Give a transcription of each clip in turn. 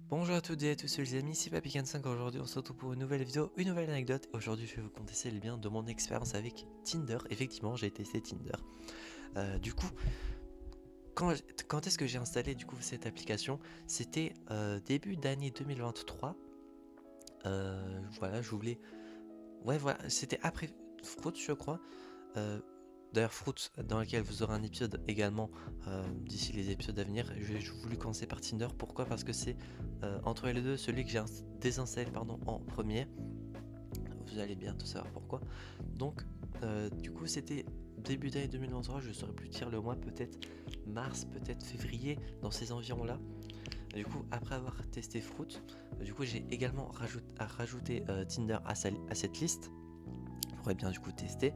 Bonjour à toutes et à tous les amis, c'est Papy45. Aujourd'hui on se retrouve pour une nouvelle vidéo, une nouvelle anecdote. Aujourd'hui je vais vous conter les biens de mon expérience avec Tinder. Effectivement j'ai testé Tinder. Du coup, quand est-ce que j'ai installé du coup cette application? C'était début d'année 2023. Voilà, je voulais... Ouais voilà, c'était après Fruits je crois. Euh, D'ailleurs Fruits dans lequel vous aurez un épisode également d'ici les épisodes à venir. J'ai voulu commencer par Tinder. Pourquoi? Parce que c'est entre les deux celui que j'ai désinstallé en premier. Vous allez bientôt savoir pourquoi. Donc du coup c'était début d'année 2023. Je saurais plus dire le mois, peut-être mars, peut-être février, dans ces environs là. Du coup après avoir testé Fruits, du coup j'ai également rajouté Tinder à cette liste. Pourrait bien du coup tester.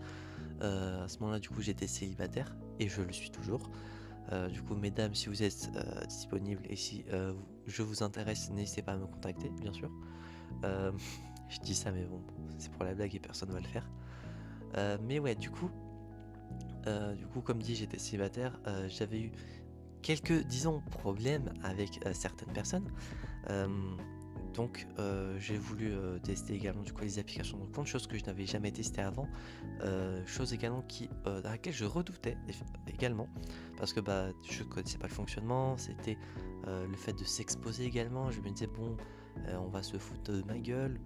À ce moment-là, du coup, j'étais célibataire et je le suis toujours. Du coup, mesdames, si vous êtes disponibles et si je vous intéresse, n'hésitez pas à me contacter, bien sûr. Euh, je dis ça, mais bon, c'est pour la blague et personne ne va le faire. Mais ouais, du coup, comme dit, j'étais célibataire. J'avais eu quelques, disons, problèmes avec certaines personnes. Euh, donc j'ai voulu tester également du coup les applications de compte, chose que je n'avais jamais testé avant, chose également dans laquelle je redoutais également, parce que bah je connaissais pas le fonctionnement, c'était le fait de s'exposer également. Je me disais bon, on va se foutre de ma gueule,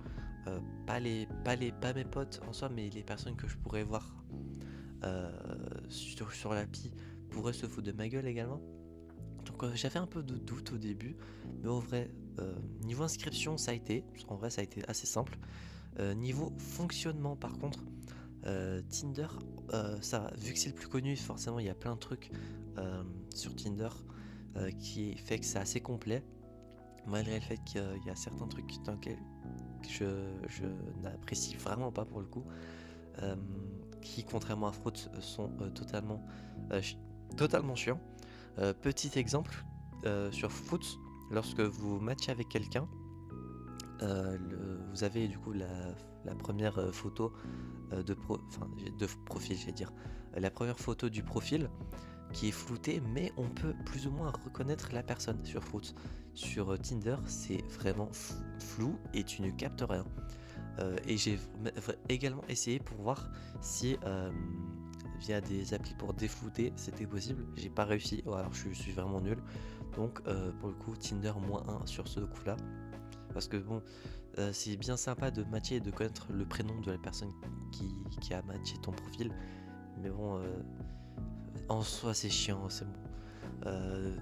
pas mes potes en soi, mais les personnes que je pourrais voir sur l'appli pourraient se foutre de ma gueule également. Donc j'avais un peu de doute au début, mais au vrai, niveau inscription, en vrai ça a été assez simple. Niveau fonctionnement par contre, Tinder, ça va, vu que c'est le plus connu, forcément il y a plein de trucs sur Tinder qui fait que c'est assez complet, malgré le fait qu'il y a certains trucs dans lesquels je n'apprécie vraiment pas pour le coup, euh, qui contrairement à Fruits sont euh, chi- totalement chiants. Petit exemple, sur Fruits, lorsque vous matchez avec quelqu'un, vous avez du coup la première photo de profil, je vais dire. La première photo du profil qui est floutée, mais on peut plus ou moins reconnaître la personne sur Fruits. Sur Tinder, c'est vraiment flou et tu ne captes rien. Et j'ai également essayé pour voir si via des applis pour déflouter c'était possible. J'ai pas réussi, alors je suis vraiment nul. Donc pour le coup Tinder -1 sur ce coup là. Parce que bon, c'est bien sympa de matcher et de connaître le prénom de la personne qui a matché ton profil. Mais bon, en soi c'est chiant, c'est bon. De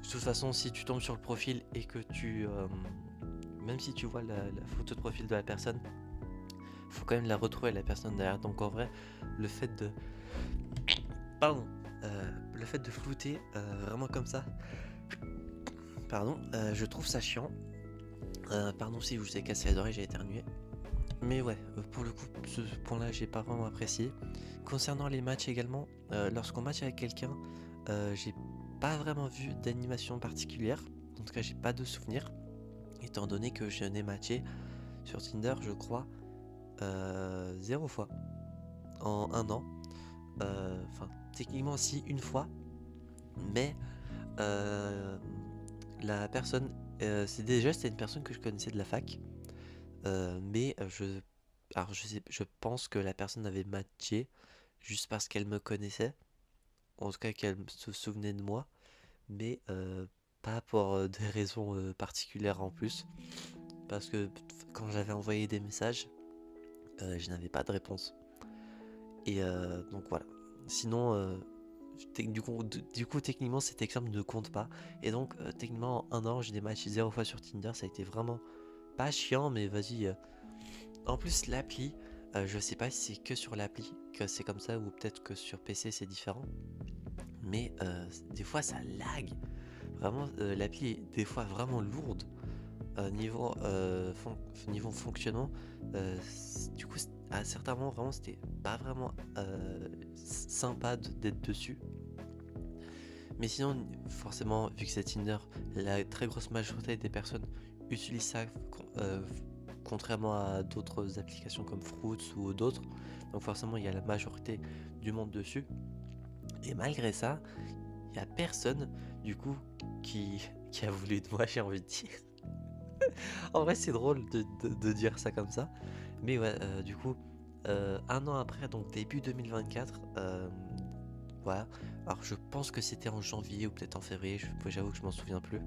toute façon, si tu tombes sur le profil et que même si tu vois la photo de profil de la personne, faut quand même la retrouver la personne derrière. Donc en vrai, le fait de... Pardon. Le fait de flouter vraiment comme ça, pardon, je trouve ça chiant. Pardon si je vous ai cassé les oreilles, j'ai éternué. Mais ouais, pour le coup, ce point-là, j'ai pas vraiment apprécié. Concernant les matchs également, lorsqu'on match avec quelqu'un, j'ai pas vraiment vu d'animation particulière. En tout cas, j'ai pas de souvenir. Étant donné que je n'ai matché sur Tinder, je crois, 0 fois en un an. Enfin, techniquement, si, une fois. Mais la personne, c'était une personne que je connaissais de la fac. Mais alors je pense que la personne avait matché juste parce qu'elle me connaissait, en tout cas qu'elle se souvenait de moi, mais pas pour des raisons particulières en plus, parce que quand j'avais envoyé des messages, je n'avais pas de réponse. Et donc voilà. Sinon, du coup, techniquement, cet exemple ne compte pas. Et donc, techniquement, en un an, j'ai matché 0 fois sur Tinder. Ça a été vraiment pas chiant, mais vas-y. En plus, l'appli, je sais pas si c'est que sur l'appli que c'est comme ça, ou peut-être que sur PC c'est différent. Mais des fois, ça lag. Vraiment, l'appli est des fois vraiment lourde. Niveau fonctionnement, du coup, à certains moments, vraiment, c'était pas vraiment sympa d'être dessus. Mais sinon, forcément, vu que c'est Tinder, la très grosse majorité des personnes utilisent ça, euh, contrairement à d'autres applications comme Fruits ou d'autres. Donc forcément, il y a la majorité du monde dessus. Et malgré ça, il n'y a personne, du coup, qui qui a voulu de moi, j'ai envie de dire. En vrai, c'est drôle de dire ça comme ça. Mais ouais, du coup, un an après, donc début 2024, voilà. Alors, je pense que c'était en janvier ou peut-être en février, j'avoue que je m'en souviens plus.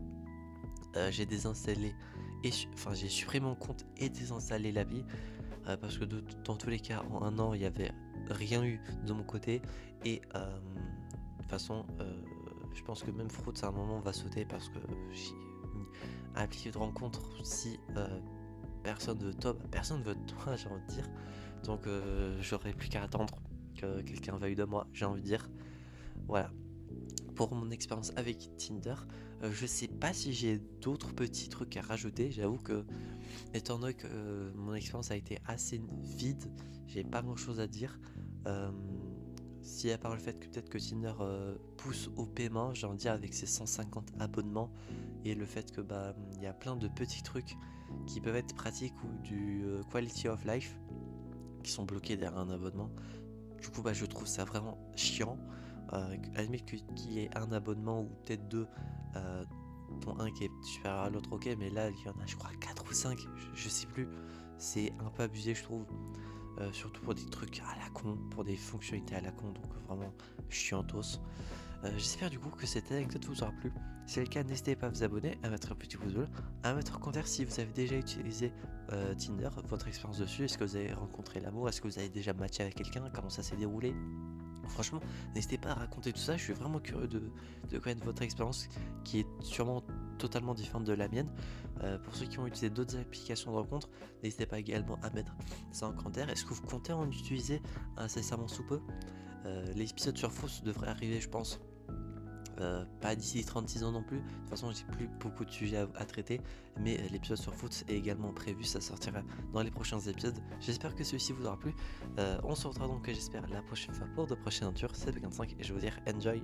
J'ai désinstallé enfin, j'ai supprimé mon compte et désinstallé l'appli parce que dans tous les cas, en un an, il y avait rien eu de mon côté. Et de toute façon, je pense que même Fruits à un moment va sauter parce que j'ai mis un appliqué de rencontre. Si personne veut top, personne veut toi, j'ai envie de dire. Donc j'aurais plus qu'à attendre que quelqu'un veuille de moi, j'ai envie de dire. Voilà. Pour mon expérience avec Tinder, je sais pas si j'ai d'autres petits trucs à rajouter. J'avoue que, étant donné que mon expérience a été assez vide, j'ai pas grand chose à dire. Euh, Si à part le fait que peut-être que Tinder pousse au paiement, j'ai envie de dire avec ses 150 abonnements et le fait que bah il y a plein de petits trucs qui peuvent être pratiques ou du quality of life qui sont bloqués derrière un abonnement. Du coup bah je trouve ça vraiment chiant. À la limite qu'il y ait un abonnement ou peut-être deux, euh, dont un qui est supérieur à l'autre, ok, mais là il y en a je crois 4 ou 5, je sais plus. C'est un peu abusé je trouve. Surtout pour des trucs à la con, pour des fonctionnalités à la con, donc vraiment chiantos. J'espère du coup que cette anecdote vous aura plu. Si c'est le cas, n'hésitez pas à vous abonner, à mettre un petit pouce bleu, à mettre en commentaire si vous avez déjà utilisé Tinder, votre expérience dessus, est-ce que vous avez rencontré l'amour, est-ce que vous avez déjà matché avec quelqu'un, comment ça s'est déroulé. Franchement, n'hésitez pas à raconter tout ça, je suis vraiment curieux de connaître votre expérience qui est sûrement totalement différente de la mienne. Pour ceux qui ont utilisé d'autres applications de rencontre, n'hésitez pas également à mettre ça en commentaire. Est-ce que vous comptez en utiliser incessamment sous peu? L'épisode sur Fausse devrait arriver, je pense. Pas d'ici 36 ans non plus. De toute façon, j'ai plus beaucoup de sujets à traiter. Mais l'épisode sur Foot est également prévu. Ça sortira dans les prochains épisodes. J'espère que celui-ci vous aura plu. On se retrouvera donc, j'espère, la prochaine fois pour de prochaines aventures. C'est P25 et je vais vous dire enjoy.